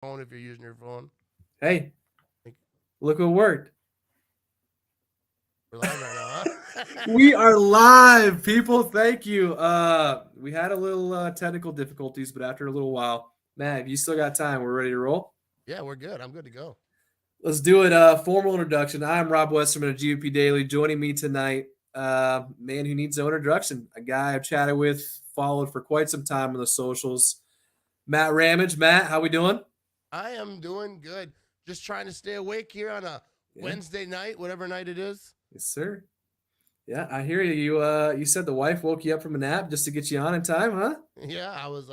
phone if you're using your phone. Hey, Like, look what worked. we're live right now, We huh? are live, people. Thank you. We had a little technical difficulties, but after a little while, Matt, if you still got time, we're ready to roll. Yeah, we're good. I'm good to go. Let's do it. Formal introduction. I'm Rob Westerman of GOP Daily. Joining me tonight, man who needs no introduction, a guy I've chatted with, followed for quite some time on the socials. Matt Ramage. Matt, how we doing? I am doing good. Just trying to stay awake here on a Yeah, Wednesday night, whatever night it is. yes, sir. Yeah, I hear you. You said the wife woke you up from a nap just to get you on in time, huh? Yeah, it was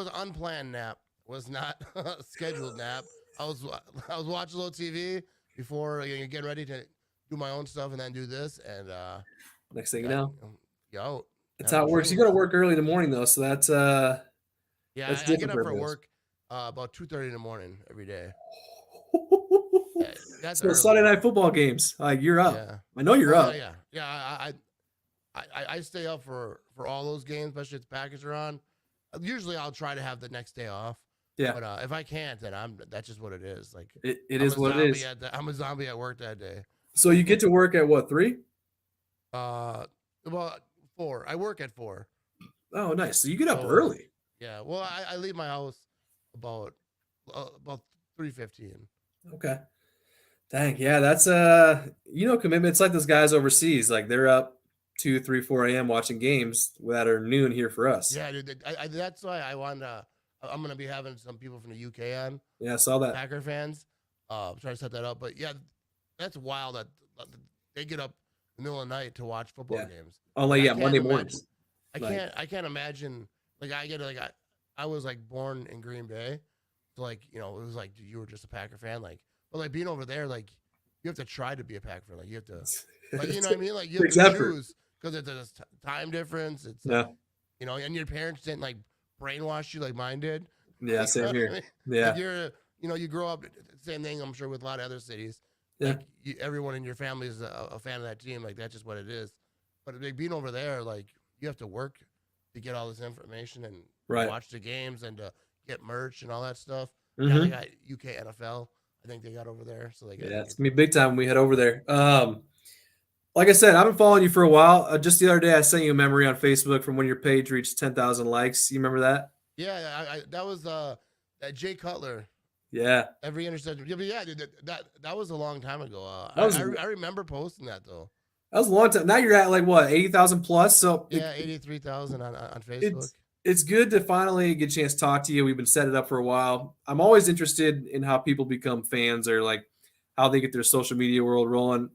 an unplanned nap. It was not a scheduled nap. I was I was watching a little TV before getting ready to do my own stuff and then do this, and Next thing you got know, yo that's how having it works. You got to dreams. work early in the morning though, so Yeah, that's I get different up for for everybody else. work about 2:30 in the morning every day. Yeah, that's So Sunday early. night football games, like you're up. Yeah. I know you're Oh yeah, up. yeah, yeah. I stay up for all those games, especially if the Packers are on. Usually, I'll try to have the next day off, Yeah, but if I can't, then that's just what it is. Like it I'm is a what it zombie is. I'm a zombie at work that day. So you get to work at what 3? uh, well, 4. I work at 4, Oh, nice. So you get up so early. yeah. Well, I leave my house about about 3:15. Okay. Dang, yeah, that's commitment. It's like those guys overseas, like they're up 2, 3, 4 a.m. watching games that are noon here for us. Yeah, dude. That's why I want to. I'm gonna be having some people from the UK on, Yeah, I saw that. Packer fans. Trying to set that up, but yeah, that's wild that they get up in the middle of the night to watch football Yeah. games. Only Like I yeah, can't Monday imagine. mornings. Like I can't imagine. Like I was like born in Green Bay, so like it was like you were just a Packer fan. Like, but like being over there, like you have to try to be a Packer fan. Like you have to, like it's, what I mean. Like you have it's to effort. choose because it's a time difference. It's Yeah. and your parents didn't like brainwash you like mine did. Yeah, You know same what I here. mean? Like Yeah. you grow up same thing. I'm sure with a lot of other cities. Yeah. Like everyone in your family is a fan of that team. Like that's just what it is. But like being over there, like you have to work to get all this information and to Right. watch the games and to get merch and all that stuff. Now they Mm-hmm. got UK NFL. I think they got over there, so they got. Yeah, it's gonna be big time when we head over there. Like I said, I've been following you for a while. Just the other day, I sent you a memory on Facebook from when your page reached 10,000 likes. You remember that? Yeah, that was that Jay Cutler. Yeah, Every interception. Yeah, but yeah, dude, that was a long time ago. that was I remember posting that though. that was a long time. Now you're at like what 80,000 plus. So Yeah, 83,000 on Facebook. it's it's good to finally get a chance to talk to you. We've been setting it up for a while. I'm always interested in how people become fans or like how they get their social media world rolling.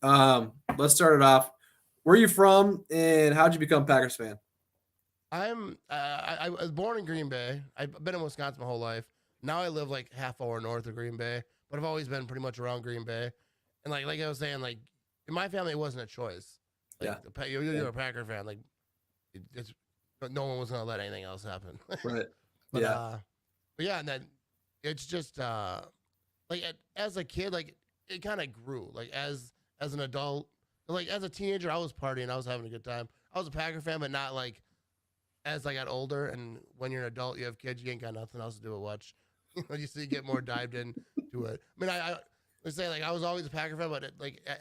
Let's start it off. Where are you from, and how'd you become a Packers fan? I was born in Green Bay. I've been in Wisconsin my whole life. Now I live like half hour north of Green Bay, but I've always been pretty much around Green Bay. And like I was saying, like in my family, it wasn't a choice. Like Yeah, you're a Packer fan, like it's no one was gonna let anything else happen. right. but Yeah, uh, but yeah, and then it's just like as a kid, like it kind of grew. Like as an adult, like as a teenager, I was partying, I was having a good time. I was a Packer fan, but not like as I got older. And when you're an adult, you have kids, you ain't got nothing else to do but watch. You see, you get more dived in to it. I mean, I let's say like I was always a Packer fan, but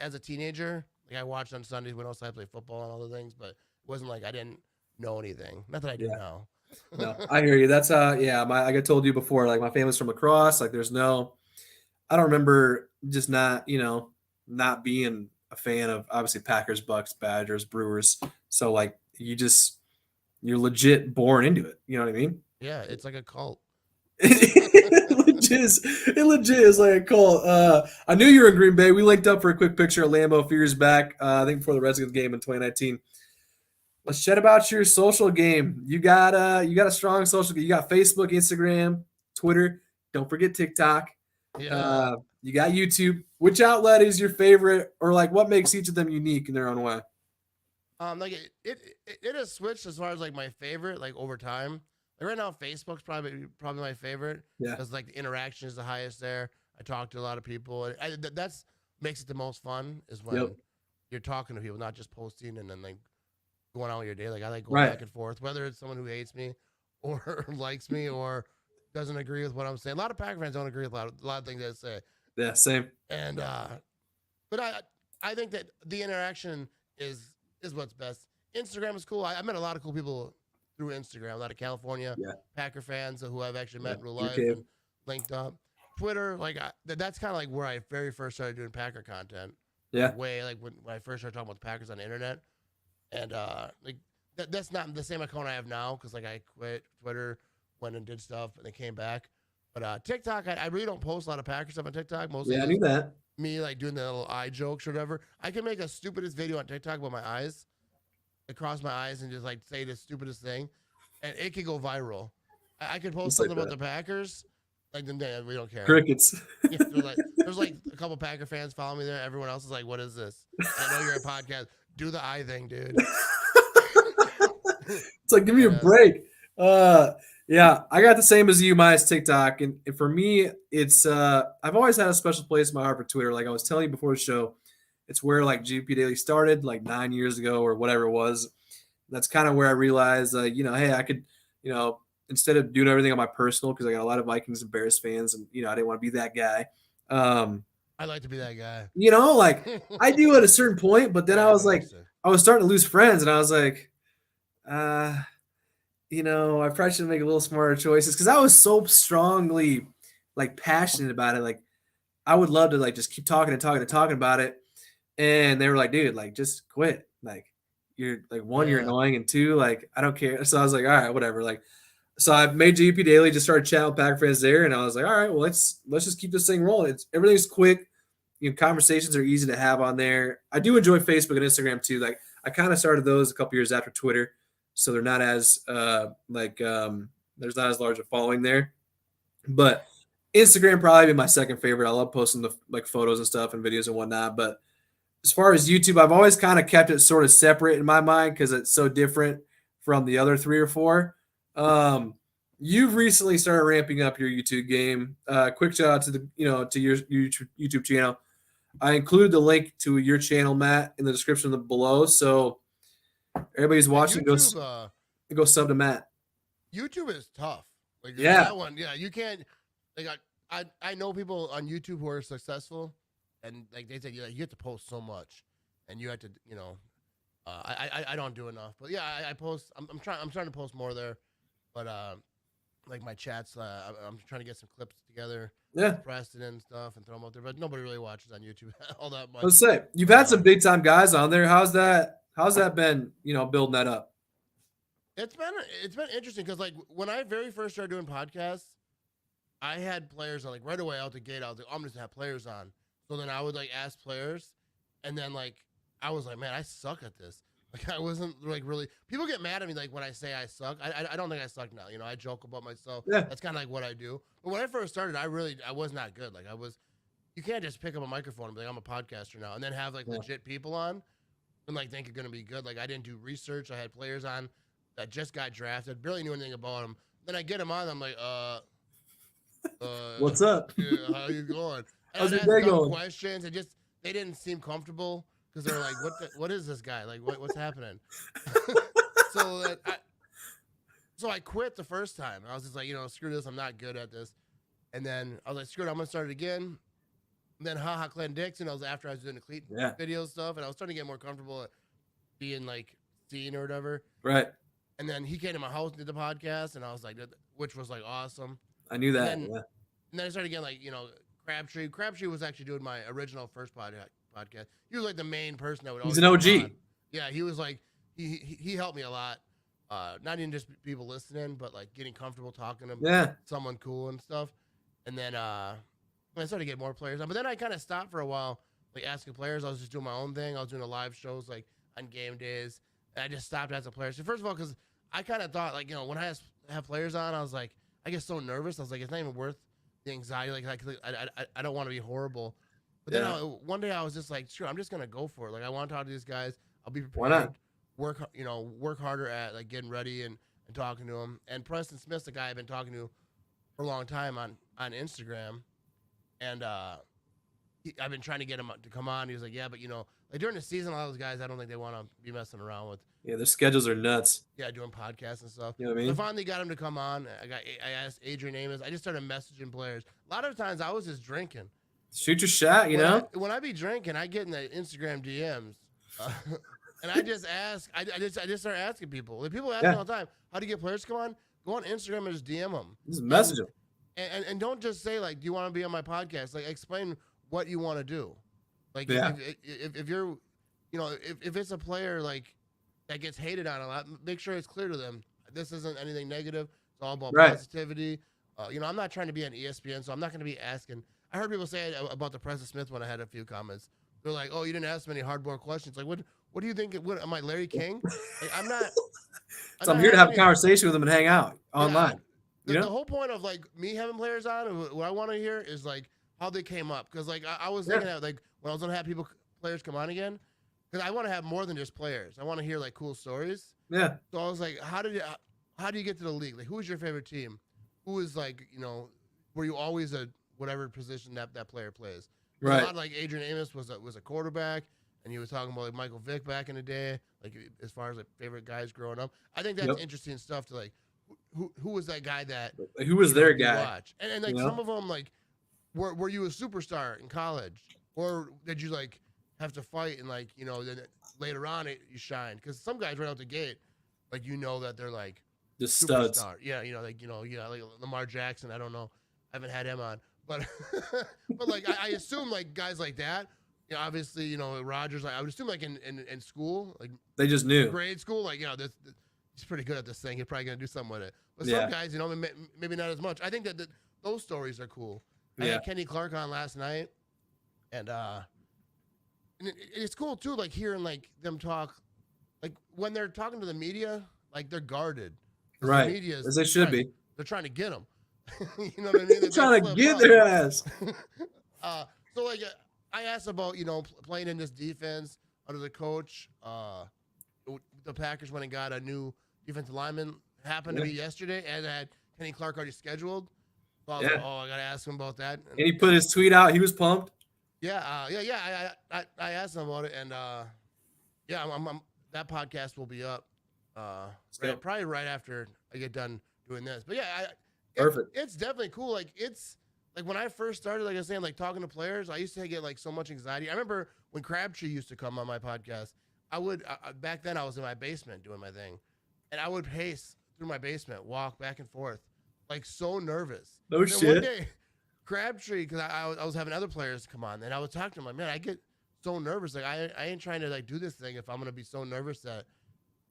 as a teenager, like I watched on Sundays when else I play football and all the things, but it wasn't like I didn't know anything. Not that I do yeah. now. No, I hear you. That's yeah. Like I told you before, like my family's from across. Like there's no, I don't remember just not not being a fan of obviously Packers, Bucks, Badgers, Brewers. So like you're legit born into it. You know what I mean? Yeah, it's like a cult. It legit is like a call. I knew you were in Green Bay. We linked up for a quick picture at Lambeau a few years back. I think before the Redskins game in 2019. Let's chat about your social game. You got a strong social game. You got Facebook, Instagram, Twitter. Don't forget TikTok. Yeah. You got YouTube. Which outlet is your favorite, or like what makes each of them unique in their own way? Like it has switched as far as like my favorite, like over time. Like right now, Facebook's probably my favorite Yeah. because like the interaction is the highest there. I talk to a lot of people. That's makes it the most fun is Yep. when you're talking to people, not just posting and then like going on with your day. Like I like going Right. back and forth, whether it's someone who hates me or likes me or doesn't agree with what I'm saying. A lot of Packer fans don't agree with a lot of things I say. Yeah, same. And but I think that the interaction is what's best. Instagram is cool. I met a lot of cool people through Instagram. A lot of California Yeah. Packer fans who I've actually met in real life Okay. and linked up. Twitter, like that's kind of like where I very first started doing Packer content. Yeah. Way like when I first started talking about the Packers on the internet, and like that's not the same account I have now because like I quit Twitter, went and did stuff, and then came back. But TikTok, I really don't post a lot of Packer stuff on TikTok. Mostly Yeah, I just knew that. me like doing the little eye jokes or whatever. I can make the stupidest video on TikTok about my eyes, across my eyes, and just like say the stupidest thing, and it could go viral. I could post Just something like about the Packers, like then we don't care. Crickets. Yeah, there's like a couple Packer fans follow me there. Everyone else is like, "What is this?" I know you're a podcast. Do the eye thing, dude. It's like, give me a break. Yeah, I got the same as you, minus TikTok. And for me, it's I've always had a special place in my heart for Twitter. Like I was telling you before the show, it's where like GP Daily started like 9 years ago or whatever it was. That's kind of where I realized, hey, I could, instead of doing everything on my personal, because I got a lot of Vikings and Bears fans, and I didn't want to be that guy. I'd like to be that guy. Like I do at a certain point, but then I was like, I was starting to lose friends, and I was like, I probably should make a little smarter choices because I was so strongly like passionate about it. Like I would love to like just keep talking and talking and talking about it. And they were like, dude, like just quit. Like you're like one, you're annoying, and two, like I don't care. So I was like, all right, whatever. Like so I made GP Daily, just started chatting with Packer fans there, and I was like, all right, well let's just keep this thing rolling. Everything's quick. Conversations are easy to have on there. I do enjoy Facebook and Instagram too. Like I kind of started those a couple years after Twitter. So they're not as there's not as large a following there, but Instagram probably be my second favorite. I love posting the like photos and stuff and videos and whatnot. But as far as YouTube, I've always kind of kept it sort of separate in my mind because it's so different from the other three or four. You've recently started ramping up your YouTube game. Quick shout out to to your YouTube channel. I included the link to your channel, Matt, in the description below. So everybody's watching. YouTube, go sub to Matt. YouTube is tough. Like yeah, that one. Yeah, you can't. Like I know people on YouTube who are successful, and like they say, you have to post so much, and you have to, I don't do enough. But yeah, I post. I'm trying to post more there, but like my chats, I'm trying to get some clips together. Yeah, Preston and stuff, and throw them out there. But nobody really watches on YouTube all that much. Let's say you've had some big time guys on there. How's that been? Building that up. It's been interesting because like when I very first started doing podcasts, I had players on like right away out the gate. I was like, I'm just gonna have players on. So then I would like ask players, and then like I was like, man, I suck at this. Like I wasn't like really. People get mad at me like when I say I suck. I don't think I suck now. I joke about myself. Yeah. That's kind of like what I do. But when I first started, I was not good. Like you can't just pick up a microphone and be like, I'm a podcaster now, and then have like legit people on, and like think you're gonna be good. Like I didn't do research. I had players on that just got drafted, barely knew anything about them. Then I get them on. I'm like, what's up? Yeah, how you going? And How's I your day going? Questions, and just they didn't seem comfortable because they're like, what is this guy? Like, what's happening? So I quit the first time. I was just like, screw this. I'm not good at this. And then I was like, screw it. I'm gonna start it again. And then Clan Dixon. I was after I was doing the cleat video stuff, and I was starting to get more comfortable at being like seen or whatever. Right. And then he came to my house and did the podcast, and I was like, which was like awesome. I knew that. And then I started getting like, Crabtree. Crabtree was actually doing my original first podcast. He was like the main person that would always. He's an OG. Yeah, he was like he helped me a lot. Not even just people listening, but like getting comfortable talking to someone cool and stuff. And then I started to get more players on. But then I kind of stopped for a while, like asking players. I was just doing my own thing. I was doing the live shows like on game days. And I just stopped asking players. So first of all, because I kind of thought like, when I have players on, I was like, I get so nervous. I was like, it's not even worth the anxiety. Like I don't want to be horrible. But then one day I was just like, sure, I'm just gonna go for it. Like I want to talk to these guys. I'll be prepared. Why not? Work harder at like getting ready and talking to them. And Preston Smith's the guy I've been talking to for a long time on Instagram, and I've been trying to get him to come on. He was like, yeah, but like during the season, a lot of those guys, I don't think they want to be messing around with Yeah, their schedules are nuts. Yeah, doing podcasts and stuff. You know what I So I mean? finally got him to come on. I asked Adrian Amos. I just started messaging players. A lot of times I was just drinking. Shoot your shot, you know? When I be drinking, I get in the Instagram DMs, uh, and I just ask. I just start asking people. Like, people ask me Yeah. all the time, "How do you get players to come on?" Go on Instagram and just DM them. Just message them. And don't just say like, "Do you want to be on my podcast?" Like, explain what you want to do. Like, Yeah. if you're, if it's a player like that gets hated on a lot, make sure it's clear to them. This isn't anything negative. It's all about Right. positivity. I'm not trying to be on ESPN, so I'm not going to be asking. I heard people say about the Preston Smith when I had a few comments. They're like, "Oh, you didn't ask many hardball questions." Like, what do you think? What am I, Larry King? Like, I'm not. So I'm not here to have a having conversation with them and hang out yeah, online. You the know? whole point of like me having players on, what I want to hear is like how they came up. Because like I was thinking that like when I was gonna have players come on again, because I want to have more than just players. I want to hear like cool stories. Yeah. So I was like, how do you get to the league? Like, who is your favorite team? Who is like, were you always a whatever position that player plays? Right. A lot like Adrian Amos was a quarterback, and he was talking about like Michael Vick back in the day, like as far as like favorite guys growing up. I think that's interesting stuff to like. Who was that guy that Like, who was their guy? Watch? And like some of them like were you a superstar in college, or did you like have to fight and like then later on you shine? Because some guys right out the gate, like that they're like Just studs. superstar. Yeah, like Lamar Jackson. I don't know, I haven't had him on, but but like I assume like guys like that. Obviously, Rogers. I would assume like in school, like They just knew. grade school, like this he's pretty good at this thing. He's probably gonna do something with it. But Yeah. some guys, maybe not as much. I think that those stories are cool. I Yeah. had Kenny Clark on last night, and it's cool too, like hearing like them talk, like when they're talking to the media, like they're guarded. 'Cause Right. The media As they should be. They're trying to get them. You know what I mean? They're trying to get their ass. So like I asked about playing in this defense under the coach. The Packers went and got a new defensive lineman. Happened to be yesterday, and I had Kenny Clark already scheduled. So I was like, I gotta ask him about that. And he put his tweet out. He was pumped. Yeah. I asked him about it, and I'm that podcast will be up. Probably right after I get done doing this. But yeah, Perfect. It's definitely cool. Like it's like when I first started, like I was saying, like talking to players, I used to get like so much anxiety. I remember when Crabtree used to come on my podcast. I would back then I was in my basement doing my thing, and I would pace through my basement, walk back and forth, like so nervous. No shit. One day, Crabtree, because I was having other players come on, and I would talk to him like, man, I get so nervous. Like I ain't trying to like do this thing if I'm gonna be so nervous that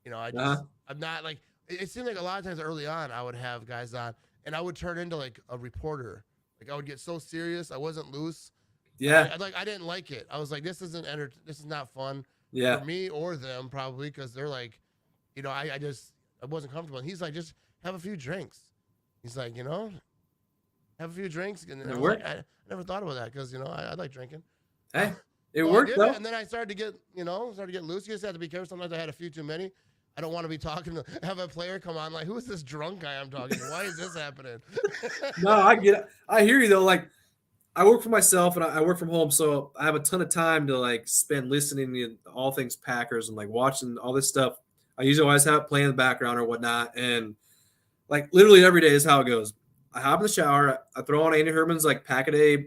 I'm not like. It seemed like a lot of times early on I would have guys on, and I would turn into like a reporter. Like I would get so serious, I wasn't loose. Yeah. I didn't like it. I was like, this isn't this is not fun. Yeah. For me or them, probably, because they're like, I wasn't comfortable. And he's like, just have a few drinks. He's like, have a few drinks. And I, was like, I never thought about that because, I like drinking. Hey, it worked though. And then I started to get, loose. You just have to be careful. Sometimes I had a few too many. I don't want to be talking to have a player come on like, who is this drunk guy I'm talking to? Why is this happening? No, I get it. I hear you though. Like, I work for myself and I work from home, so I have a ton of time to like spend listening to all things Packers and like watching all this stuff. I usually always have it playing in the background or whatnot, and like literally every day is how it goes. I hop in the shower, I throw on Andy Herman's like Pack-A-Day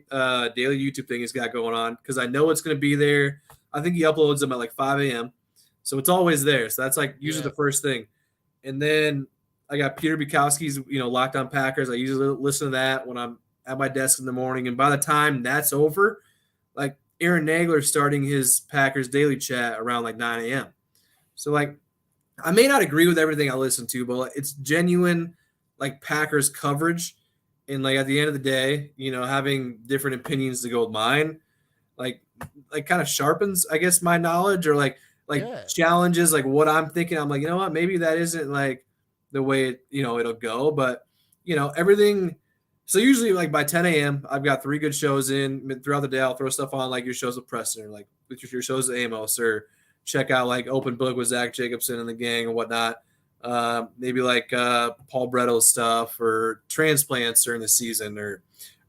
daily YouTube thing he's got going on because I know it's going to be there. I think he uploads them at like 5 a.m., so it's always there. So that's like usually the first thing, and then I got Peter Bukowski's Locked On Packers. I usually listen to that when I'm at my desk in the morning, and by the time that's over, like Aaron Nagler's starting his Packers daily chat around like 9 a.m. So like I may not agree with everything I listen to, but it's genuine like Packers coverage. And like at the end of the day, having different opinions to go with mine, like kind of sharpens, I guess, my knowledge or like challenges like what I'm thinking. I'm like, you know what, maybe that isn't like the way it'll go, but everything. So usually like by 10 a.m., I've got 3 good shows in. Throughout the day, I'll throw stuff on like your shows with Preston or like with your shows with Amos or check out like Open Book with Zach Jacobson and the gang and whatnot. Maybe like Paul Brettle's stuff or transplants during the season or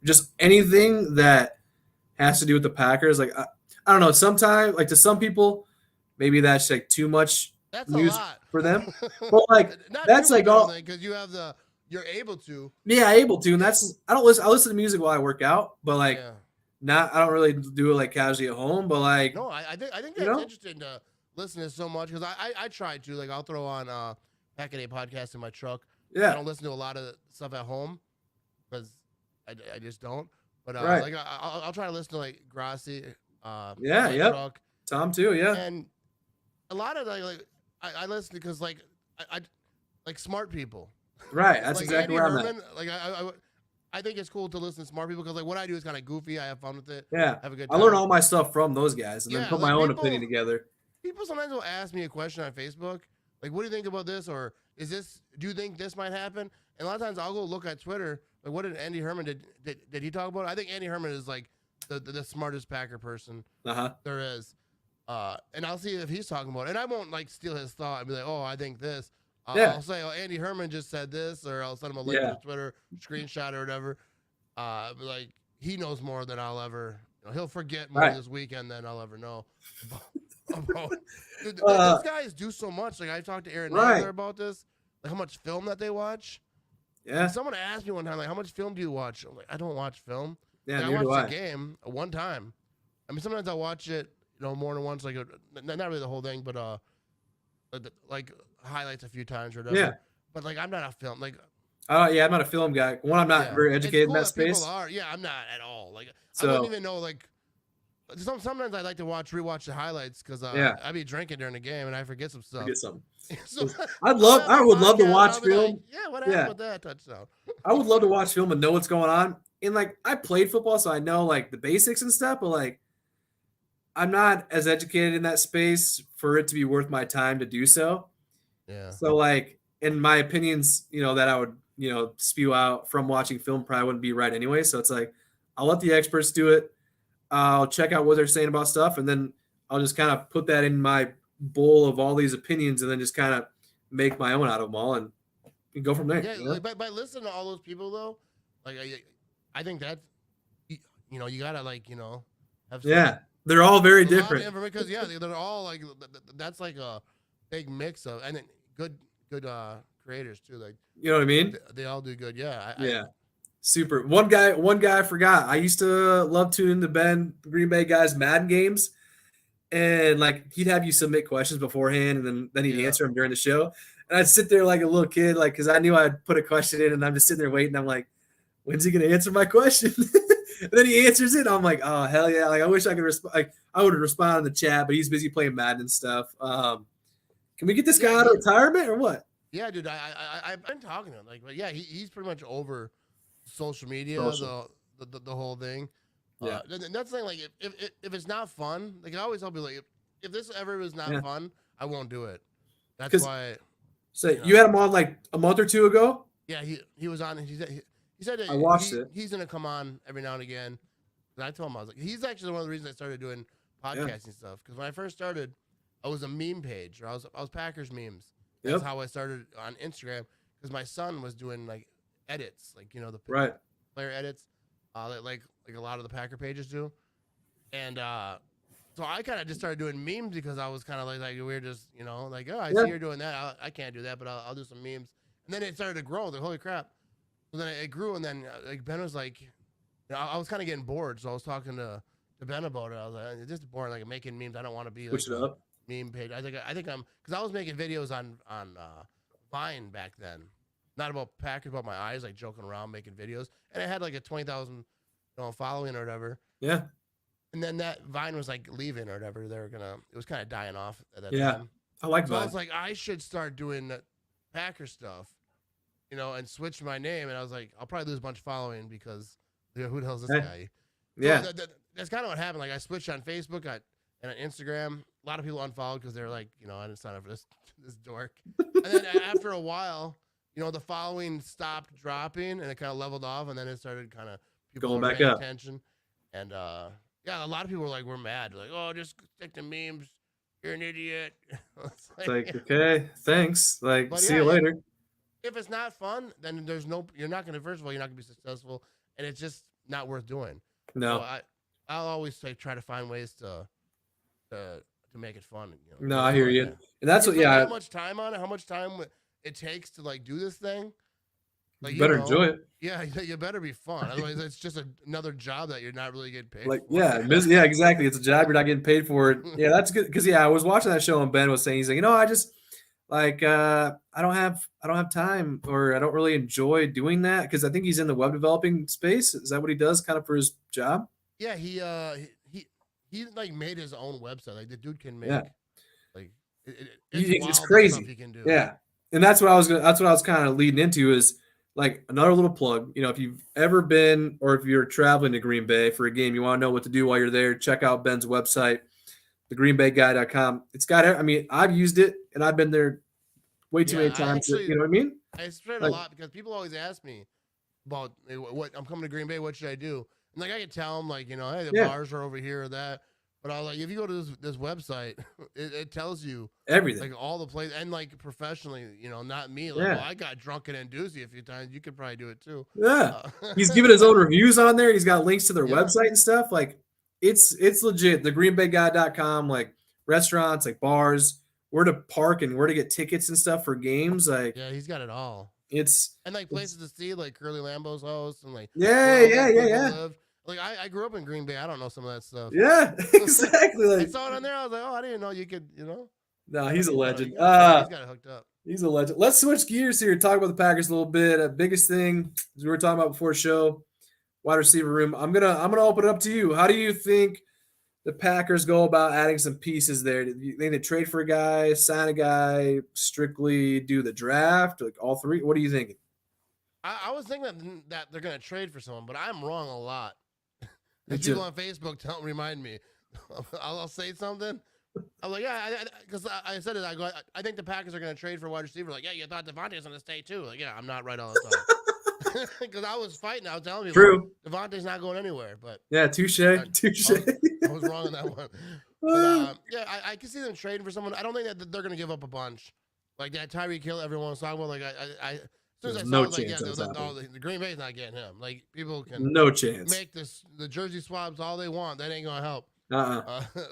just anything that has to do with the Packers. Like, I don't know. Sometimes like to some people, maybe that's like too much That's a news lot for them. But like Not that's too much, like I don't all. think, because you're able to. Yeah, able to, and that's I don't listen. I listen to music while I work out, but like Yeah. not. I don't really do it like casually at home, but like No, I think you that's know, interesting to listen to so much, because I try to, like, I'll throw on Pack a Day podcast in my truck. I yeah, don't listen to a lot of stuff at home because I just don't. But right, like I'll try to listen to like Grassi in yeah, my yep. truck, Tom too, yeah, and a lot of like I listen because like I like smart people. right. That's Like exactly Andy where I'm at. Herman, like I think it's cool to listen to smart people because like what I do is kind of goofy. I have fun with it, Yeah, have a good I learn time. all my stuff from those guys, and then Yeah, put my like own opinion people together. people sometimes will ask me a question on Facebook, like, "What do you think about this?" or "Is this? Do you think this might happen?" And a lot of times I'll go look at Twitter, like, what did Andy Herman did he talk about? I think Andy Herman is like the smartest Packer person Uh huh. there is. And I'll see if he's talking about it. And I won't like steal his thought and be like, "Oh, I think this." Yeah, I'll say, "Oh, Andy Herman just said this," or I'll send him a link to yeah, his Twitter screenshot or whatever. But like he knows more than I'll ever. He'll forget more right. this weekend than I'll ever know about. Dude, Uh, those guys do so much. Like I talked to Aaron right. Nagler about this, like how much film that they watch. Like Yeah, someone asked me one time, like, "How much film do you watch?" I'm like, "I don't watch film. yeah. Like, I Neither do watched a I. game one time. I mean, sometimes I'll watch it, more than once. Like, not really the whole thing, but like highlights a few times or Yeah. whatever. But like, I'm not a film. Like, Yeah, I'm not a film guy. One, I'm not yeah, very it's educated in cool that that people space. are. Yeah, I'm not at all. Like, I wouldn't So even know. Like, sometimes I like to rewatch the highlights because yeah, I be drinking during the game and I forget some stuff. forget something. So I I'll have a would love to podcast and watch I'll be like, film. "Yeah, what happened Yeah, with that touchdown?" I would love to watch film and know what's going on. And like I played football, so I know like the basics and stuff. But like I'm not as educated in that space for it to be worth my time to do so. Yeah. So like in my opinions, that I would spew out from watching film probably wouldn't be right anyway. So it's like I'll let the experts do it. I'll check out what they're saying about stuff, and then I'll just kind of put that in my bowl of all these opinions, and then just kind of make my own out of them all, and go from there. Yeah, like by listening to all those people though, like I think that you gotta like have Yeah, they're all very a lot of different. information because yeah, they're all like that's like a big mix of and then good creators too. Like You know what I mean? they all do good. Yeah, Yeah, super. One guy I forgot. I used to love tuning to Ben Green Bay guys Madden games, and like he'd have you submit questions beforehand, and then he'd yeah. answer them during the show. And I'd sit there like a little kid, like because I knew I'd put a question in, and I'm just sitting there waiting. I'm like, when's he gonna answer my question? And then he answers it. I'm like, oh hell yeah! Like I wish I could respond. Like I would respond in the chat, but he's busy playing Madden and stuff. Can we get this guy Yeah, out of retirement or what? yeah, dude. I've been talking to him like, but yeah, he's pretty much over social media, Social. the whole thing. Yeah. And that's the thing. Like if it's not fun, like I always tell people, like if this ever is not Yeah. fun, I won't do it. That's 'Cause- why. So you had him on like a month or two ago. Yeah, he was on. He said that I watched it. he's gonna come on every now and again. And I told him I was like, he's actually one of the reasons I started doing podcasting stuff. Because when I first started, I was a meme page, or I was Packers memes. That's Yep. how I started on Instagram. Because my son was doing like edits, like the Right. player edits, like a lot of the Packer pages do. And so I kind of just started doing memes because I was kind of like we were just like, oh, I Yeah. see you're doing that. I can't do that, but I'll do some memes. And then it started to grow. Like, holy crap! So then it grew, and then like Ben was like, I was kind of getting bored, so I was talking to Ben about it. I was like, it's just boring, like making memes. I don't want to be like Switch it a up. meme page. I think I'm because I was making videos on Vine back then, not about Packers, about my eyes, like joking around, making videos, and it had like a 20,000 following or whatever. Yeah. And then that Vine was like leaving or whatever. It was kind of dying off at that Yeah. time. I like So I that. was like, I should start doing Packer stuff, and switch my name. And I was like, I'll probably lose a bunch of following because who the hell is this Hey, guy? Yeah. So that's kind of what happened. Like I switched on Facebook and on Instagram. A lot of people unfollowed because they're like, I didn't sign up for this dork. And then after a while, the following stopped dropping and it kind of leveled off. And then it started kind of people Going were back paying up. attention. And yeah, a lot of people were like, we're mad. They're like, oh, just stick to memes. You're an idiot. It's It's like, okay, thanks. Like, But see yeah, you later. if it's not fun, then you're not going to, first of all, you're not going to be successful. And it's just not worth doing. So No. I'll always try to find ways to to make it fun. No, I hear you. Yeah. And that's You what, spend yeah, that much time on it, how much time it takes to like do this thing. Like you better enjoy it. yeah, you better be fun. Otherwise, it's just another job that you're not really getting paid Like, for. yeah, exactly. It's a job. You're not getting paid for it. Yeah, that's good. Because I was watching that show and Ben was saying, he's like, I just like I don't have time, or I don't really enjoy doing that, because I think he's in the web developing space. Is that what he does kind of for his job? Yeah, he like made his own website. Like the dude can make Yeah. like it's wild It's the crazy. stuff he can do. Yeah. And that's what I was kind of leading into, is like another little plug. If you've ever been, or if you're traveling to Green Bay for a game, you want to know what to do while you're there, check out Ben's website, thegreenbayguy.com. It's got, I've used it and I've been there way too many times. You know what I mean? I spread a lot because people always ask me about what I'm coming to Green Bay. What should I do? And like I can tell them like, hey, the bars are over here or that. But I was like, if you go to this website, it tells you everything, like all the places, and like professionally, not me. Like, well, I got drunken and doozy a few times. You could probably do it too. Yeah, he's giving his own reviews on there. He's got links to their website and stuff. Like, it's legit. TheGreenBayGuy.com, like restaurants, like bars, where to park and where to get tickets and stuff for games. Like, yeah, he's got it all. And like places to see, like Curly Lambeau's house, and like yeah. Live. Like I grew up in Green Bay. I don't know some of that stuff. Yeah, exactly. Like, I saw it on there. I was like, oh, I didn't know you could. No, he's a legend. He's got it hooked up. He's a legend. Let's switch gears here. Talk about the Packers a little bit. Biggest thing, as we were talking about before the show, wide receiver room. I'm gonna open it up to you. How do you think the Packers go about adding some pieces there? Do you think they trade for a guy, sign a guy, strictly do the draft, like all three? What are you thinking? I was thinking that they're gonna trade for someone, but I'm wrong a lot. People on Facebook don't remind me. I'll say something. I'm like, yeah, because I said it. I think the Packers are going to trade for a wide receiver. Like, yeah, you thought Devontae was going to stay too. Like, yeah, I'm not right all the time. Because I was fighting. I was telling people, true, Devontae's not going anywhere. But yeah, touche. I was wrong on that one. But yeah, I can see them trading for someone. I don't think that they're going to give up a bunch. Like that Tyreek Hill, everyone's talking about. Like there's no chance. The Green Bay's not getting him. Like people can no chance make the jersey swaps all they want. That ain't gonna help.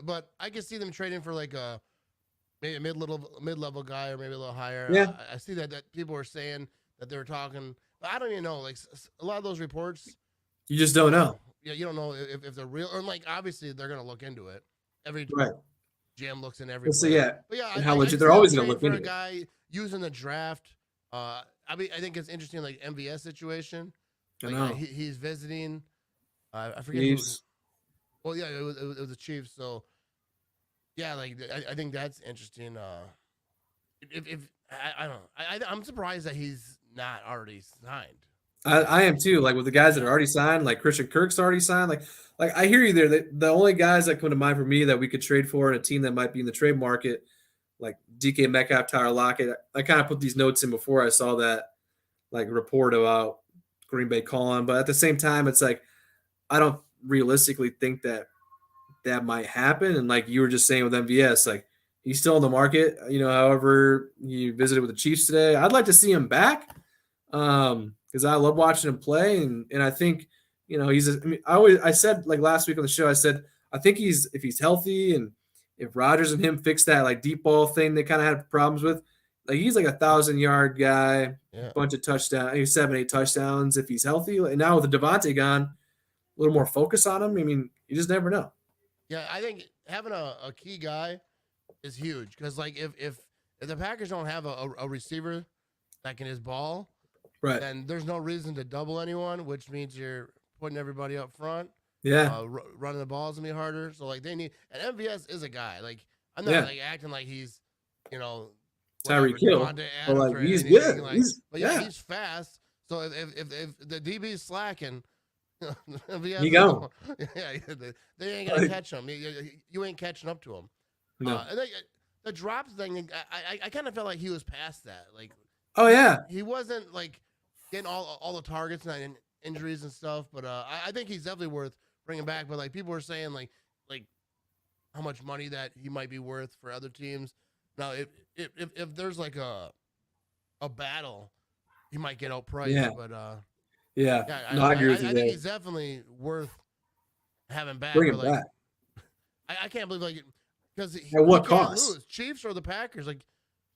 But I can see them trading for like maybe a mid-level guy, or maybe a little higher. Yeah, I see that people are saying that they were talking, but I don't even know. Like a lot of those reports, you just don't know. Yeah, you don't know if they're real, or like obviously they're gonna look into it. Every GM looks in every. So yeah, but yeah, and how legit they're always gonna look into a guy using the draft. I think it's interesting, like MVS situation. Like, he's visiting. I forget who. Well, yeah, it was the Chiefs. So, yeah, like I think that's interesting. If I don't know, I'm surprised that he's not already signed. I am too. Like with the guys that are already signed, like Christian Kirk's already signed. Like I hear you there. The only guys that come to mind for me that we could trade for in a team that might be in the trade market, like DK Metcalf, Tyler Lockett. I kind of put these notes in before I saw that like report about Green Bay calling, but at the same time, it's like I don't realistically think that might happen. And like you were just saying with MVS, like he's still in the market. However, you visited with the Chiefs today. I'd like to see him back because I love watching him play, and I think I said like last week on the show, I said I think if he's healthy and if Rodgers and him fix that like deep ball thing they kind of had problems with, like he's like 1,000-yard guy, bunch of touchdowns, 7-8 touchdowns if he's healthy. And now with the Devontae gone, a little more focus on him. I mean, you just never know. Yeah, I think having a key guy is huge because like if the Packers don't have a receiver that can his ball, right, then there's no reason to double anyone, which means you're putting everybody up front. Yeah, running the balls gonna be harder. So like they need, and MVS is a guy. Like I'm not like acting like he's, Tyreek Hill, but like he's good. Like, he's fast. So if the DB's slacking, he go. Yeah, they ain't gonna catch him. You ain't catching up to him. No. And the drops thing, I kind of felt like he was past that. Like, oh yeah, he wasn't like getting all the targets and injuries and stuff. But I think he's definitely worth bringing back. But like people were saying like how much money that he might be worth for other teams. Now if there's like a battle, he might get outpriced. Yeah. But I agree with you. I think he's definitely worth having back. Bring him back. I can't believe like because he At what can't cost? lose. Chiefs or the Packers, like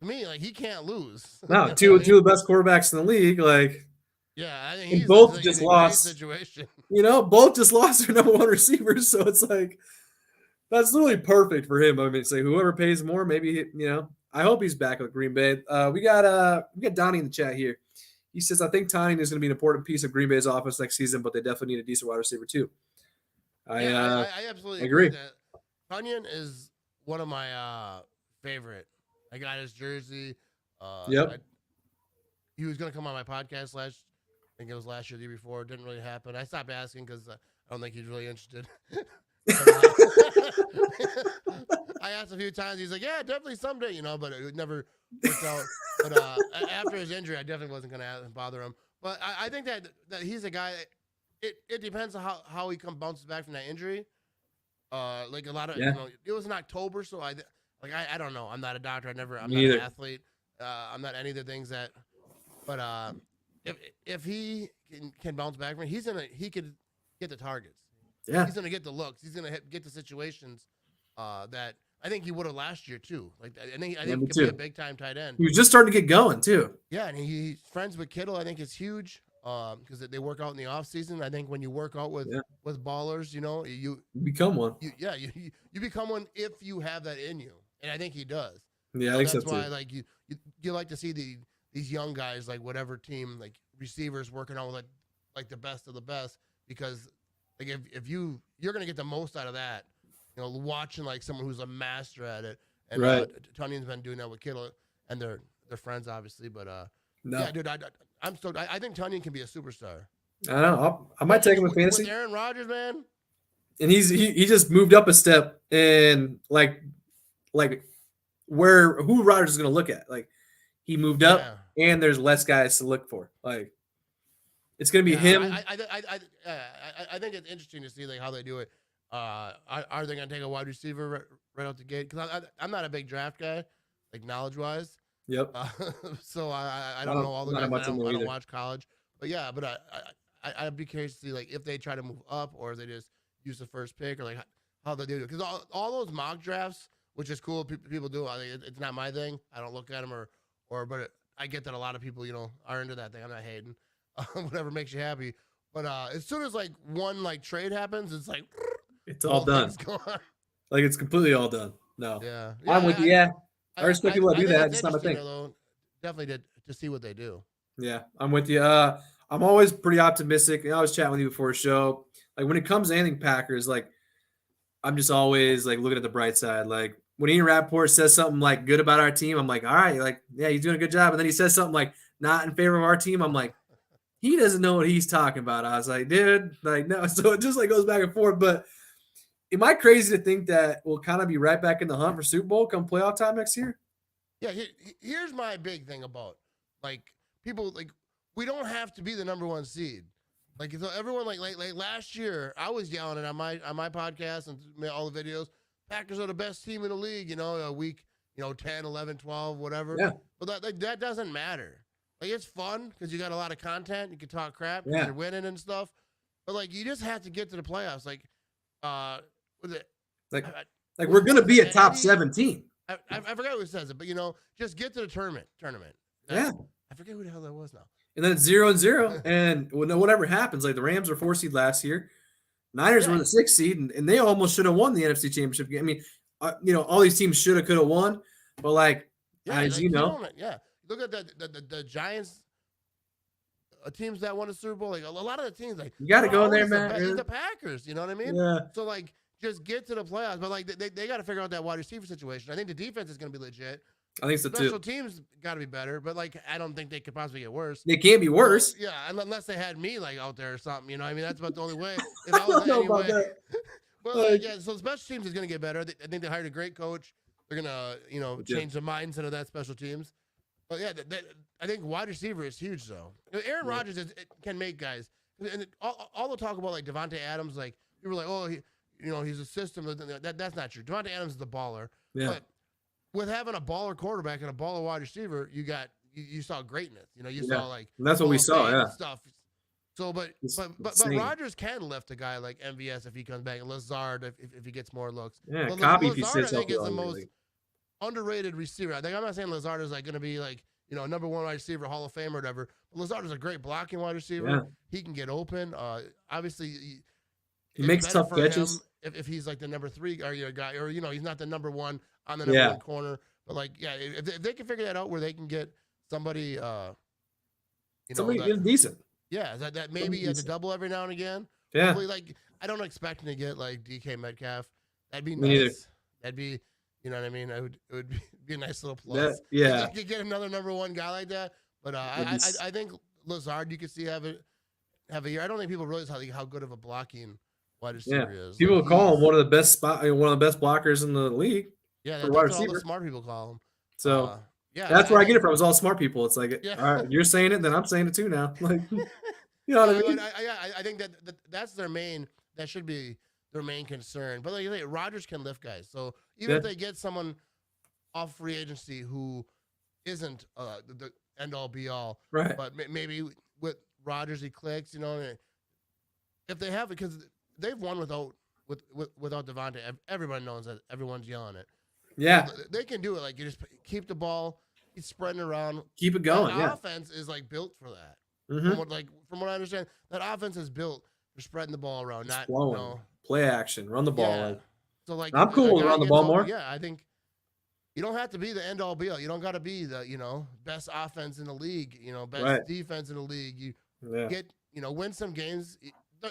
to me, like he can't lose. No, two of the best quarterbacks in the league, like, yeah, I think and he's both in just a great lost. situation. Both just lost their number one receivers, so it's like that's literally perfect for him. I mean, say whoever pays more, maybe I hope he's back with Green Bay. We got Donnie in the chat here. He says, I think Tony is going to be an important piece of Green Bay's offense next season, but they definitely need a decent wide receiver too. I absolutely agree. That Tunyon is one of my favorite. I got his jersey. Yep. He was going to come on my podcast I think it was last year, the year before. It didn't really happen. I stopped asking because I don't think he's really interested. I asked a few times. He's like, yeah, definitely someday, but it never worked out. But after his injury, I definitely wasn't going to bother him. But I think that he's a guy. It depends on how he bounces back from that injury. Like a lot of, it was in October, so I don't know. I'm not a doctor. I'm not an athlete. I'm not any of the things that. But if he can bounce back from it, he could get the targets. Yeah, he's gonna get the looks. He's gonna get the situations that I think he would have last year too. Like I think he could be a big time tight end. He was just starting to get going too. Yeah, and he's friends with Kittle. I think it's huge because they work out in the off season. I think when you work out with ballers, you become one. You become one if you have that in you, and I think he does. Yeah, I think that's so too. why like you like to see these young guys, like whatever team, like receivers working out with like the best of the best, because like if you're gonna get the most out of that, watching like someone who's a master at it. And Tunyon's been doing that with Kittle, and they're friends obviously, but yeah, dude, I'm stoked. I think Tunyon can be a superstar. I know. I might take him with fantasy. With Aaron Rodgers, man. And he just moved up a step in like who Rodgers is gonna look at. Like he moved up, and there's less guys to look for. Like it's gonna be him. I think it's interesting to see like how they do it. Are they gonna take a wide receiver right out the gate? Because I'm not a big draft guy, like knowledge wise. Yep. So I don't know all the guys. I don't watch college, but yeah. But I'd be curious to see like if they try to move up or if they just use the first pick, or like how they do it. Because all those mock drafts, which is cool, people do. I think it's not my thing. I don't look at them but I get that a lot of people are into that thing. I'm not hating. Whatever makes you happy. But as soon as like one like trade happens, it's like it's all done. Like it's completely all done. No. Yeah. I'm with you. Yeah. I respect people that do that. It's not my thing. Though, definitely to see what they do. Yeah, I'm with you. I'm always pretty optimistic. I was chatting with you before the show. Like when it comes to anything Packers, like I'm just always like looking at the bright side. Like when Ian Rappaport says something like good about our team, I'm like, all right, like yeah, he's doing a good job. And then he says something like not in favor of our team. I'm like, he doesn't know what he's talking about. I was like, dude, like no. So it just like goes back and forth. But am I crazy to think that we'll kind of be right back in the hunt for Super Bowl come playoff time next year? Yeah, here's my big thing about like people like we don't have to be the number one seed. Like so everyone like last year, I was yelling it on my podcast and all the videos. Packers are the best team in the league. A week 10, 11, 12, whatever. Yeah. But that doesn't matter. Like it's fun because you got a lot of content. You can talk crap. Yeah. You're winning and stuff. But like you just have to get to the playoffs. Like like we're gonna be a top 17. I forgot who says it, but just get to the tournament. Yeah. I forget who the hell that was now. And then it's 0-0, and whatever happens, like the Rams were 4 seed last year, Niners were the 6th seed, and they almost should have won the NFC Championship game. I mean, all these teams should have, could have won, but like as you know, look at the Giants. Teams that won a Super Bowl, like a lot of the teams, like you got to go in there, man. The Packers, you know what I mean? Yeah. So like, just get to the playoffs, but like they got to figure out that wide receiver situation. I think the defense is going to be legit. I think so too. Special teams got to be better, but like I don't think they could possibly get worse. They can't be worse. Yeah, unless they had me like out there or something. You know what I mean? That's about the only way. If I was anyway. But yeah, so special teams is going to get better. I think they hired a great coach. They're going to change the mindset of that special teams. But yeah, I think wide receiver is huge though. Aaron Rodgers can make guys. And all the talk about like Devontae Adams, like people are like, oh, he's a system. That's not true. Devontae Adams is the baller. Yeah. But with having a baller quarterback and a baller wide receiver, you saw greatness. You saw like and that's what we saw. Yeah. Stuff. So, It's but insane. Rogers can lift a guy like MVS if he comes back, and Lazard if he gets more looks. Yeah, But copy if he Lazard, I sits think, healthy is all the year. most underrated receiver. I think I'm not saying Lazard is like going to be like number one wide receiver, Hall of Fame or whatever. But Lazard is a great blocking wide receiver. Yeah, He can get open. Obviously, he it's makes better tough for him catches. if he's like the number three or your guy, or he's not the number one on the number Yeah, one corner. But like, yeah, if they can figure that out where they can get somebody, somebody that decent. yeah, that Somebody maybe you have to decent. double every now and again. Yeah, Hopefully, like I don't expect him to get like DK Metcalf. That'd be me neither. nice. That'd be, you know what I mean. It would be a nice little plus. That, yeah, If you get another number one guy like that. But I think Lazard you could see have a year. I don't think people realize how good of a blocking wide receiver is. people Like, call him one of the best one of the best blockers in the league yeah, for wide that's what all the receiver. smart people call him. So Yeah, that's where I get think, it from. It's all smart people. It's like, yeah. all right, you're saying it, then I'm saying it too now. Like, you know what I mean? I think that's their main. That should be their main concern. But like you say, Rodgers can lift guys. So even if they get someone off free agency who isn't the end all be all, Right. but maybe with Rodgers he clicks. If they have, because they've won without Devontae. Everybody knows that. Everyone's yelling it. Yeah. So they can do it. Like you just keep the ball, he's spreading around. Keep it going. That offense is like built for that. Mm-hmm. From what I understand, that offense is built for spreading the ball around, Just not flowing. Play action, run the ball. Yeah. Like, so like I'm cool with run the ball more. Yeah, I think you don't have to be the end all be all. You don't got to be the best offense in the league. Best defense in the league. You get win some games.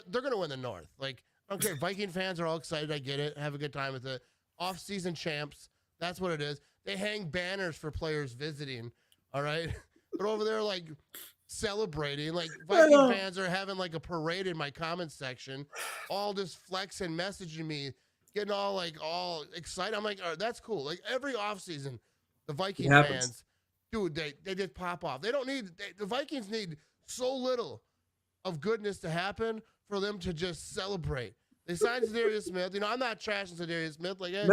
They're gonna win the North. Like I don't care. Viking fans are all excited. I get it. Have a good time with it. Off-season champs. That's what it is. They hang banners for players visiting. All right, they're over there like celebrating. Like Viking fans are having like a parade in my comments section, all just flexing, messaging me, getting all excited. I'm like, all right, that's cool. Like every offseason, the Viking fans, dude, they just pop off. They don't need the Vikings need so little of goodness to happen for them to just celebrate. They signed Zadarius Smith. I'm not trashing Zadarius Smith. Like, hey,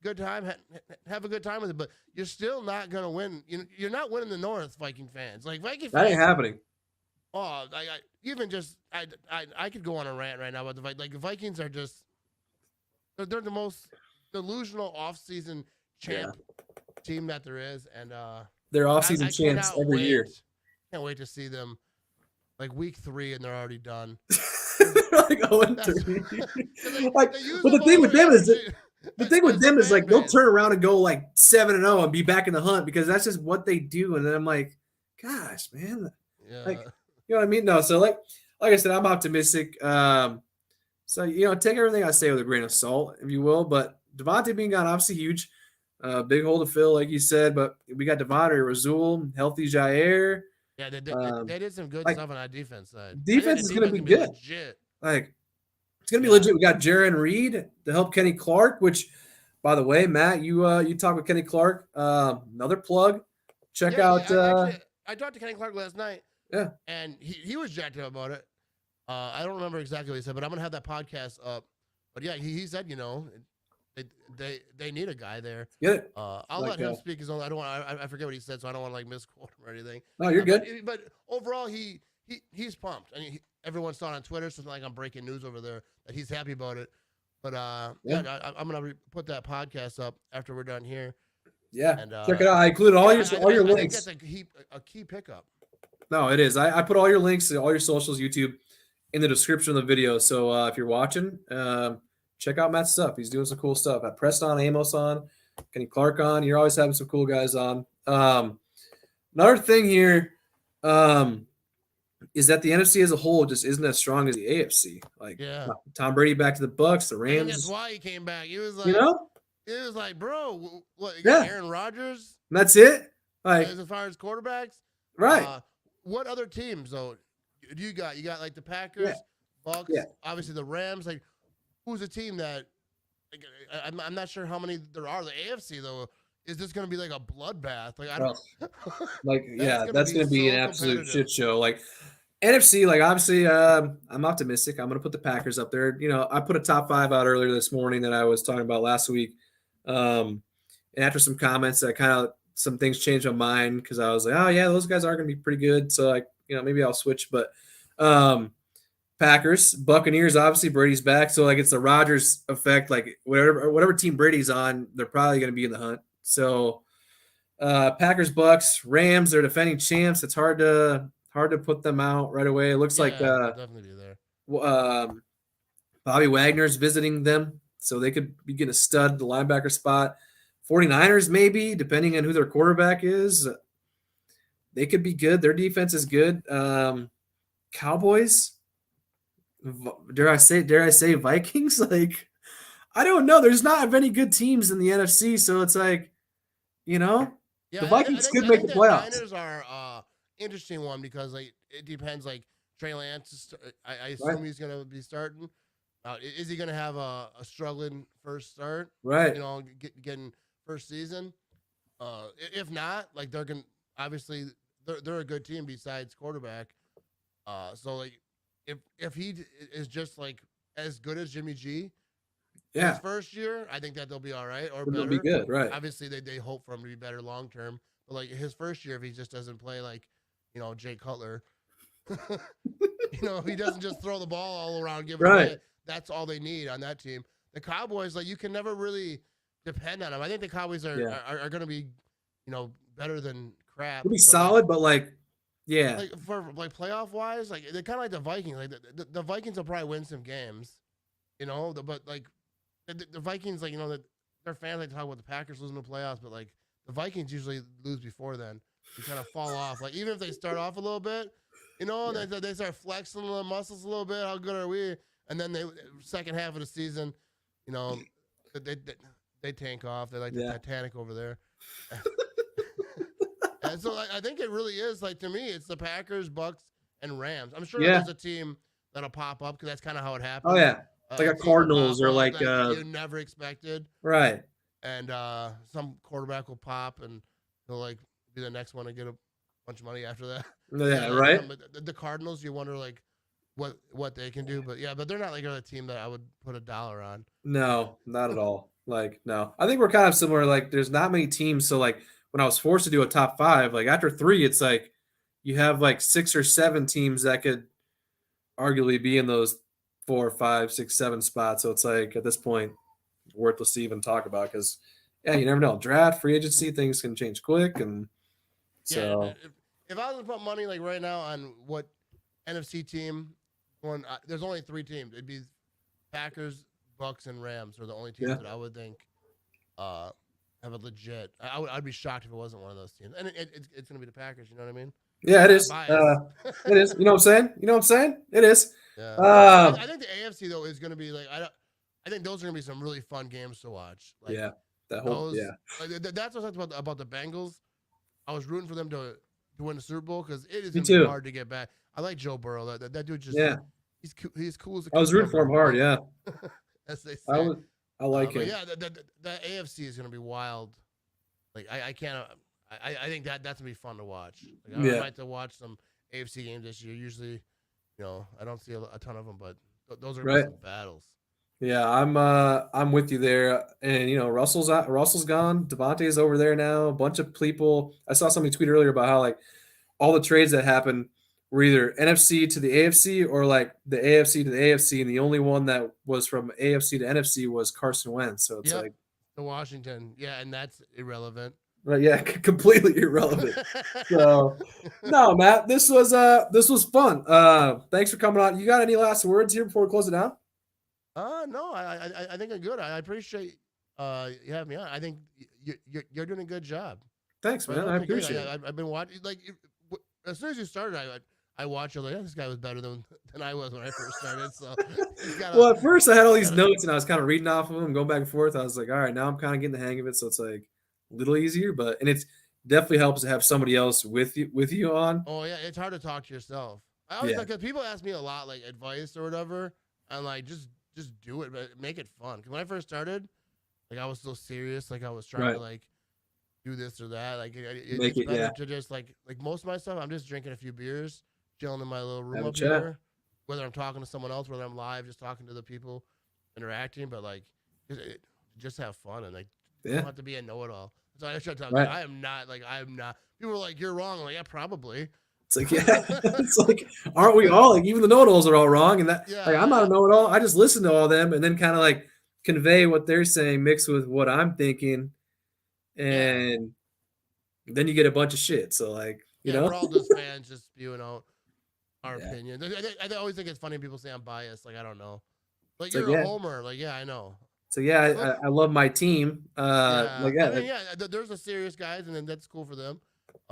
good time. Have a good time with it. But you're still not going to win. You're not winning the North, Viking fans. Like, Viking fans. That ain't happening. Oh, I could go on a rant right now about the Vikings are just, they're the most delusional offseason champ team that there is. And they're offseason champs every year. Can't wait to see them like week 3 and they're already done. Like 0-3. Like, but the thing with them is like they'll turn around and go like 7-0 and be back in the hunt because that's just what they do. And then I'm like, gosh, man, like, you know what I mean? No, so like I said, I'm optimistic. So take everything I say with a grain of salt, if you will. But Devontae being gone, obviously huge, big hole to fill, like you said. But we got Devontae, Rasul, healthy Jair. Yeah, they did some good stuff on our defense side. Defense is going to be good. Legit. Like, it's going to be legit. We got Jaron Reed to help Kenny Clark, which, by the way, Matt, you talk with Kenny Clark. Another plug. Check out. I talked to Kenny Clark last night. Yeah. And he was jacked up about it. I don't remember exactly what he said, but I'm going to have that podcast up. But yeah, he said, they need a guy there. Get it. I'll let him speak his own. I forget what he said, so I don't want to misquote him or anything. No, you're good. But overall, he's pumped. I mean, everyone saw it on Twitter, so it's not like I'm breaking news over there that he's happy about it. But I'm gonna put that podcast up after we're done here. Yeah, and, check it out. I included all your links. I think that's a key pickup. No, it is. I put all your links to all your socials, YouTube, in the description of the video. So if you're watching, check out Matt's stuff. He's doing some cool stuff. I pressed on Amos on, Kenny Clark on. You're always having some cool guys on. Another thing here is that the NFC as a whole just isn't as strong as the AFC. Like, Tom Brady back to the Bucs, the Rams. That's why he came back. He was like, it was like, bro, what? You got Aaron Rodgers. And that's it. Like, as far as quarterbacks, right? What other teams though? Do you got? You got like the Packers, Bucs, obviously the Rams. Like, who's a team that? Like, I'm not sure how many there are. The AFC though, is this going to be like a bloodbath? Like, I don't. That's going to be an absolute shit show. Like, NFC, like obviously, I'm optimistic. I'm going to put the Packers up there. I put a top 5 out earlier this morning that I was talking about last week. And after some comments, some things changed my mind because I was like, oh yeah, those guys are going to be pretty good. So maybe I'll switch. But Packers, Buccaneers. Obviously, Brady's back, so like it's the Rodgers effect. Like whatever team Brady's on, they're probably going to be in the hunt. So Packers, Bucks, Rams. They're defending champs. It's hard to put them out right away. It looks like Yeah, they'll definitely be there. Bobby Wagner's visiting them, so they could be getting a stud the linebacker spot. 49ers, maybe, depending on who their quarterback is. They could be good. Their defense is good. Cowboys, dare I say Vikings? Like, I don't know. There's not many good teams in the NFC, so it's like, the Yeah, Vikings could I make think the the playoffs. Niners are interesting one because like it depends. Like Trey Lance, I Right. assume he's gonna be starting. Is he gonna have a struggling first start? Right. Getting first season. If not, like they're gonna obviously they're a good team besides quarterback. So like if is just like as good as Jimmy G Yeah. his first year, I think that they'll be all right or It'll better. be good. Right. Obviously, they hope for him to be better long term. But like his first year, if he just doesn't play like Jay Cutler, if he doesn't just throw the ball all around, give it Right. away, that's all they need on that team. The Cowboys, like you can never really depend on them. I think the Cowboys Yeah. are going to be, better than crap. It'll be but, solid, but like, yeah. like for like playoff wise, like they're kind of like the Vikings. Like the Vikings will probably win some games, but like the Vikings, like their fans like to talk about the Packers losing the playoffs, but like the Vikings usually lose before then. You kind of fall off. Like even if they start off a little bit, Yeah. they start flexing the muscles a little bit. How good are we? And then they second half of the season, they they tank off. They like the Yeah. Titanic over there. And so I think it really is like to me, it's the Packers, Bucks, and Rams. I'm sure Yeah. there's a team that'll pop up because that's kind of how it happens. Oh yeah. Like a team will Cardinals pop or up like that you never expected, right. and some quarterback will pop and he'll like be the next one to get a bunch of money after that. Yeah. Like, Right. the Cardinals, you wonder like what they can do, but they're not like a team that I would put $1 on. No, not at all. Like, no. I think we're kind of similar. Like, there's not many teams. So, like, when I was forced to do a top five, like after three, it's like you have like 6 or 7 teams that could arguably be in those 4, 5, 6, 7 spots. So it's like at this point, worthless to even talk about because, yeah, you never know. Draft, free agency, things can change quick, and Yeah, so if I was to put money like right now on what NFC team one, there's only 3 teams. It'd be Packers, Bucks, and Rams are the only teams Yeah. that I would think have a legit. I'd be shocked if it wasn't one of those teams. And it's gonna be the Packers. You know what I mean? yeah, it is. Biased. It is. You know what I'm saying? You know what I'm saying? It is. Yeah. Um, I think the AFC though is gonna be like I think those are gonna be some really fun games to watch. Like yeah, that whole those. yeah, Like, that's what I talked about the Bengals. I was rooting for them to win the Super Bowl because it is me gonna be too. hard to get back. I like Joe Burrow. That dude just Yeah, he's cool as a I was rooting for him cucumber, hard. Yeah, as they I say. was. I like But him. yeah, the AFC is gonna be wild. Like I can't. I think that's gonna be fun to watch. Like, I Yeah. might have to watch some AFC games this year. Usually, I don't see a ton of them, but those are gonna be Right. some battles. Yeah, I'm with you there. And Russell's gone. Devontae's over there now. A bunch of people. I saw somebody tweet earlier about how like all the trades that happened were either NFC to the AFC or like the AFC to the AFC, and the only one that was from AFC to NFC was Carson Wentz. So it's Yep. like, To Washington, yeah, and that's irrelevant. right, yeah, completely irrelevant. So no, Matt, this was fun. Thanks for coming on. You got any last words here before we close it down? No, I think I'm good. I appreciate you having me on. I think you're doing a good job. Thanks, man. I appreciate it. I've been watching like as soon as you started, I watched. I was like, this guy was better than I was when I first started. So Well, at first I had all these notes and I was kind of reading off of them, going back and forth. I was like, all right, now I'm kind of getting the hang of it, so it's like a little easier. But and it's definitely helps to have somebody else with you on. Oh yeah, it's hard to talk to yourself. I always Yeah. because people ask me a lot like advice or whatever, and like just do it, but make it fun. Because when I first started, like I was so serious, like I was trying Right. to like do this or that. Like Make it's it, better yeah. to just like most of my stuff. I'm just drinking a few beers, chilling in my little room Have a up chat. here. Whether I'm talking to someone else, whether I'm live, just talking to the people, interacting, but like just have fun and like you Yeah. don't have to be a know-it-all. So I should tell Right. you, I am not. People are like, you're wrong. I'm like, yeah, probably. It's like, yeah, it's like, aren't we all like, even the know-it-alls are all wrong, and that Yeah, like I'm not a know-it-all. I just listen to all of them and then kind of like convey what they're saying mixed with what I'm thinking, yeah, and then you get a bunch of shit. So like, yeah. We're all just fans, just spewing out our yeah, opinions. I always think it's funny when people say I'm biased. Like I don't know. Like it's like you're a yeah, homer. Like yeah, I know. so yeah, I love my team. Yeah, Like I yeah, mean, yeah. There's the serious guys, and then that's cool for them.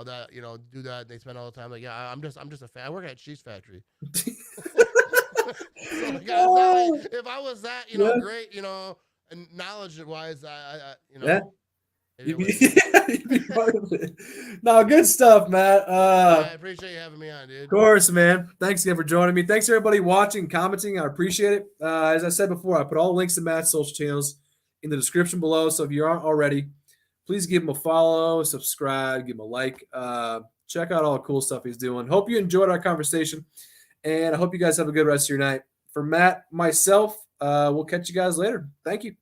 That do that. And they spend all the time. Like yeah, I'm just a fan. I work at cheese factory. So like, it's not like oh, if I was that, yeah, great, and knowledge wise, yeah. maybe I You'd be, wouldn't be. you'd be part of it. No, good stuff, Matt. Yeah, I appreciate you having me on, Of dude. course, man. Thanks again for joining me. Thanks everybody watching, commenting. I appreciate it. As I said before, I put all the links to Matt's social channels in the description below. So if you aren't already, please give him a follow, subscribe, give him a like. Check out all the cool stuff he's doing. Hope you enjoyed our conversation, and I hope you guys have a good rest of your night. For Matt, myself, we'll catch you guys later. Thank you.